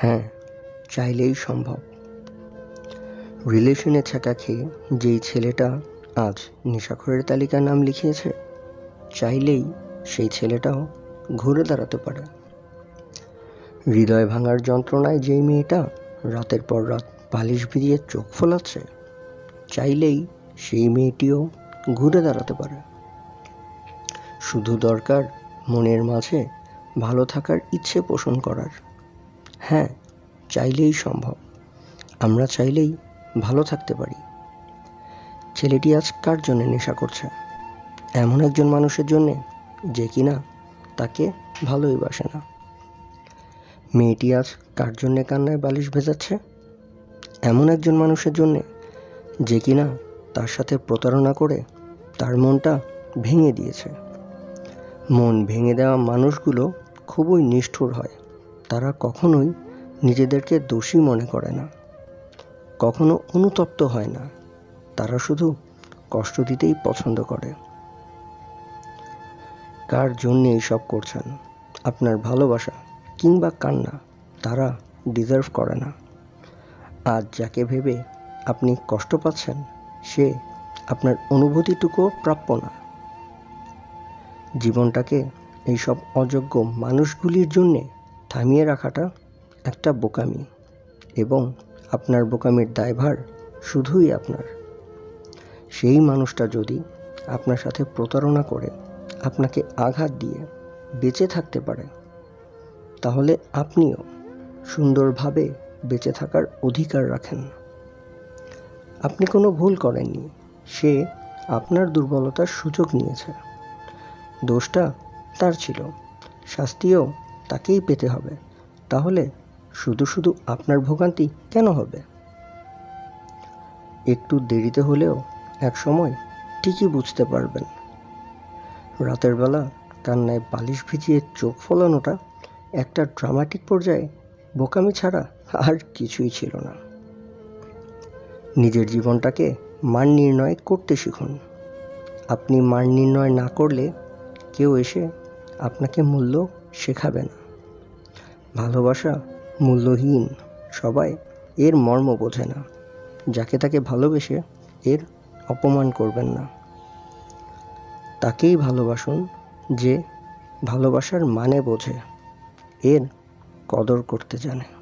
হ্যাঁ, চাইলেই সম্ভব। রিলেশনে ছ্যাঁকা খেয়ে যেই ছেলেটা আজ নেশাখোরের তালিকায় নাম লিখিয়েছে, চাইলেই সেই ছেলেটাও ঘুরে দাঁড়াতে পারে। হৃদয় ভাঙার যন্ত্রণায় যেই মেয়েটা রাতের পর রাত বালিশ ভিজিয়ে চোখ ফোলাচ্ছে, চাইলেই সেই মেয়েটিও ঘুরে দাঁড়াতে পারে। শুধু দরকার মনের মাঝে ভালো থাকার ইচ্ছে পোষণ করার। হ্যাঁ, চাইলেই সম্ভব। আমরা চাইলেই ভালো থাকতে পারি। ছেলেটি আজ কার জন্য নেশা করছে? এমন একজন মানুষের জন্যে যে কিনা তাকে ভালোই বাসে না। মেয়েটি আজ কার জন্যে কান্নায় বালিশ ভেজাচ্ছে? এমন একজন মানুষের জন্যে যে কিনা তার সাথে প্রতারণা করে তার মনটা ভেঙে দিয়েছে। মন ভেঙে দেওয়া মানুষগুলো খুবই নিষ্ঠুর হয়। তারা কখনোই নিজেদেরকে দোষী মনে করে না, কখনো অনুতপ্ত হয় না। তারা শুধু কষ্ট দিতেই পছন্দ করে। কার জন্যে এইসব করছেন? আপনার ভালোবাসা কিংবা কান্না তারা ডিজার্ভ করে না। আজ যাকে ভেবে আপনি কষ্ট পাচ্ছেন, সে আপনার অনুভূতিটুকুও প্রাপ্য না। জীবনটাকে এইসব অযোগ্য মানুষগুলির জন্যে থামিয়ে রাখাটা একটা বোকামি, এবং আপনার বোকামির দায়ভার শুধুই আপনার। সেই মানুষটা যদি আপনার সাথে প্রতারণা করে আপনাকে আঘাত দিয়ে বেঁচে থাকতে পারে, তাহলে আপনিও সুন্দরভাবে বেঁচে থাকার অধিকার রাখেন। আপনি কোনো ভুল করেননি, সে আপনার দুর্বলতার সুযোগ নিয়েছে। দোষটা তার ছিল, শাস্তিও তাকেই পেতে হবে। তাহলে শুধু শুধু আপনার ভোগান্তি কেন হবে? একটু দেরিতে হলেও একসময় ঠিকই বুঝতে পারবেন। রাতের বেলা কান্নায় বালিশ ভিজিয়ে চোখ ফোলানোটা একটা ড্রামাটিক পর্যায়ে বোকামি ছাড়া আর কিছুই ছিল না। নিজের জীবনটাকে মান নির্ণয় করতে শিখুন। আপনি মান নির্ণয় না করলে কেউ এসে আপনাকে মূল্য শেখাবে না। ভালোবাসা মূল্যহীন, সবাই এর মর্ম বোঝে না। যাকে তাকে ভালোবেসে এর অপমান করবেন না। তাকেই ভালোবাসুন যে ভালোবাসার মানে বোঝে, এর কদর করতে জানে।